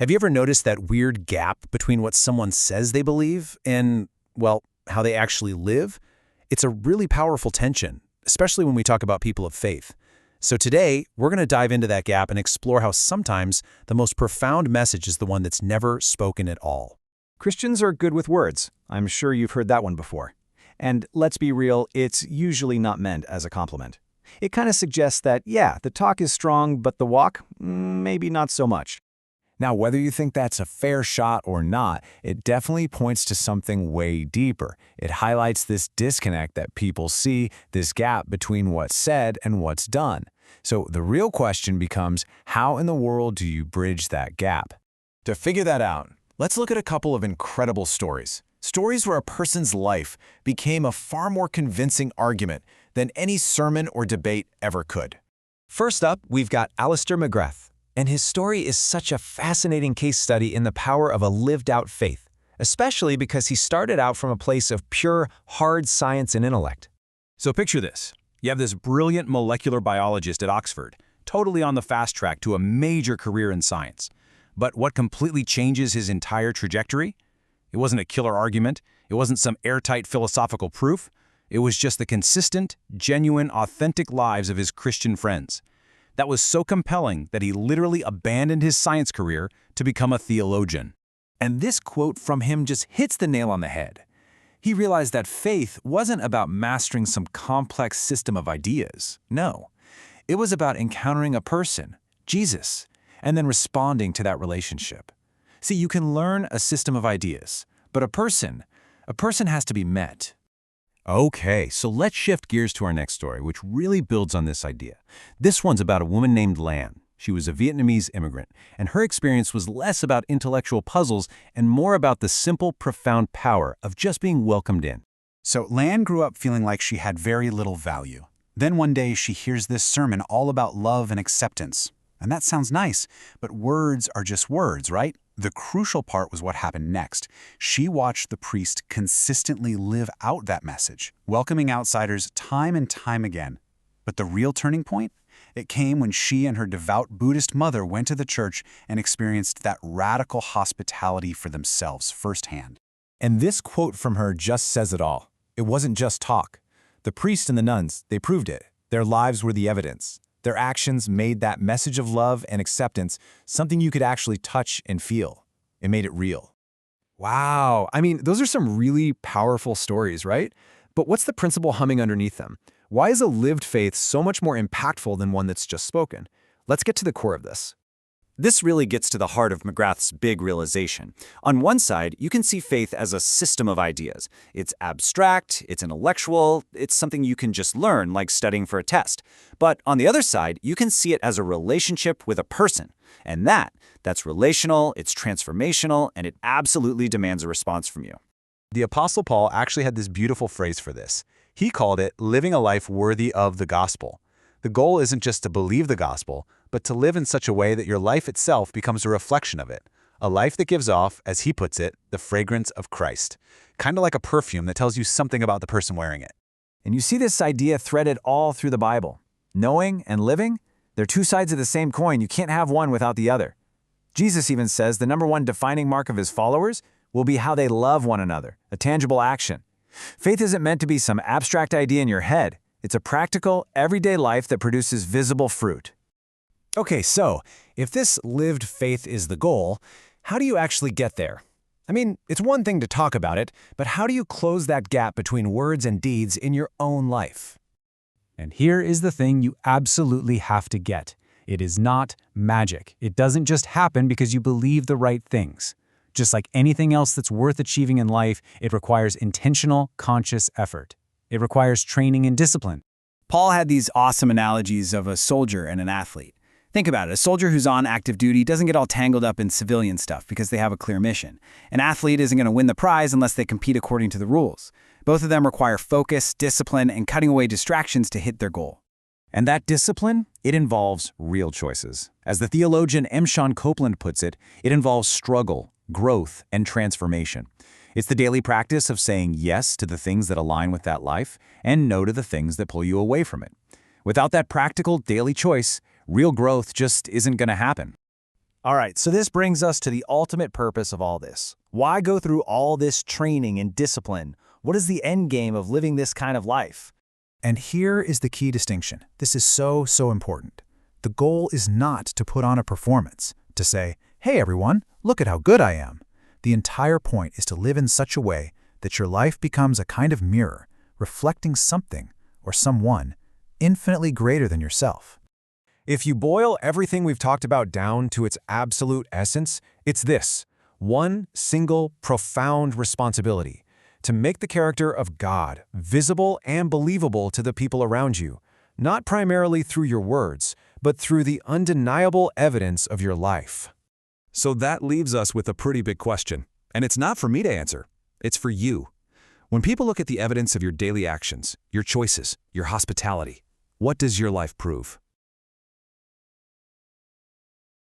Have you ever noticed that weird gap between what someone says they believe and, well, how they actually live? It's a really powerful tension, especially when we talk about people of faith. So today, we're going to dive into that gap and explore how sometimes the most profound message is the one that's never spoken at all. Christians are good with words. I'm sure you've heard that one before. And let's be real, it's usually not meant as a compliment. It kind of suggests that, yeah, the talk is strong, but the walk, maybe not so much. Now, whether you think that's a fair shot or not, it definitely points to something way deeper. It highlights this disconnect that people see, this gap between what's said and what's done. So the real question becomes, how in the world do you bridge that gap? To figure that out, let's look at a couple of incredible stories. Stories where a person's life became a far more convincing argument than any sermon or debate ever could. First up, we've got Alister McGrath. And his story is such a fascinating case study in the power of a lived-out faith, especially because he started out from a place of pure, hard science and intellect. So picture this. You have this brilliant molecular biologist at Oxford, totally on the fast track to a major career in science. But what completely changes his entire trajectory? It wasn't a killer argument. It wasn't some airtight philosophical proof. It was just the consistent, genuine, authentic lives of his Christian friends. That was so compelling that he literally abandoned his science career to become a theologian. And this quote from him just hits the nail on the head. He realized that faith wasn't about mastering some complex system of ideas. No, it was about encountering a person, Jesus, and then responding to that relationship. See, you can learn a system of ideas, but a person has to be met. Okay, so let's shift gears to our next story, which really builds on this idea. This one's about a woman named Lan. She was a Vietnamese immigrant, and her experience was less about intellectual puzzles and more about the simple, profound power of just being welcomed in. So Lan grew up feeling like she had very little value. Then one day she hears this sermon all about love and acceptance. And that sounds nice, but words are just words, right? The crucial part was what happened next. She watched the priest consistently live out that message, welcoming outsiders time and time again. But the real turning point? It came when she and her devout Buddhist mother went to the church and experienced that radical hospitality for themselves firsthand. And this quote from her just says it all. It wasn't just talk. The priest and the nuns, they proved it. Their lives were the evidence. Their actions made that message of love and acceptance something you could actually touch and feel. It made it real. Wow, I mean, those are some really powerful stories, right? But what's the principle humming underneath them? Why is a lived faith so much more impactful than one that's just spoken? Let's get to the core of this. This really gets to the heart of McGrath's big realization. On one side, you can see faith as a system of ideas. It's abstract, it's intellectual, it's something you can just learn, like studying for a test. But on the other side, you can see it as a relationship with a person. And that's relational, it's transformational, and it absolutely demands a response from you. The Apostle Paul actually had this beautiful phrase for this. He called it living a life worthy of the gospel. The goal isn't just to believe the gospel, but to live in such a way that your life itself becomes a reflection of it. A life that gives off, as he puts it, the fragrance of Christ. Kind of like a perfume that tells you something about the person wearing it. And you see this idea threaded all through the Bible. Knowing and living, they're two sides of the same coin. You can't have one without the other. Jesus even says the number one defining mark of his followers will be how they love one another, a tangible action. Faith isn't meant to be some abstract idea in your head. It's a practical, everyday life that produces visible fruit. Okay, so if this lived faith is the goal, how do you actually get there? I mean, it's one thing to talk about it, but how do you close that gap between words and deeds in your own life? And here is the thing you absolutely have to get. It is not magic. It doesn't just happen because you believe the right things. Just like anything else that's worth achieving in life, it requires intentional, conscious effort. It requires training and discipline. Paul had these awesome analogies of a soldier and an athlete. Think about it. A soldier who's on active duty doesn't get all tangled up in civilian stuff because they have a clear mission. An athlete isn't going to win the prize unless they compete according to the rules. Both of them require focus, discipline, and cutting away distractions to hit their goal. And that discipline, it involves real choices. As the theologian M. Sean Copeland puts it, it involves struggle, growth, and transformation. It's the daily practice of saying yes to the things that align with that life and no to the things that pull you away from it. Without that practical daily choice, real growth just isn't going to happen. All right, so this brings us to the ultimate purpose of all this. Why go through all this training and discipline? What is the end game of living this kind of life? And here is the key distinction. This is so important. The goal is not to put on a performance, to say, hey everyone, look at how good I am. The entire point is to live in such a way that your life becomes a kind of mirror, reflecting something or someone infinitely greater than yourself. If you boil everything we've talked about down to its absolute essence, it's this: one single, profound responsibility to make the character of God visible and believable to the people around you, not primarily through your words, but through the undeniable evidence of your life. So that leaves us with a pretty big question, and it's not for me to answer. It's for you. When people look at the evidence of your daily actions, your choices, your hospitality, what does your life prove?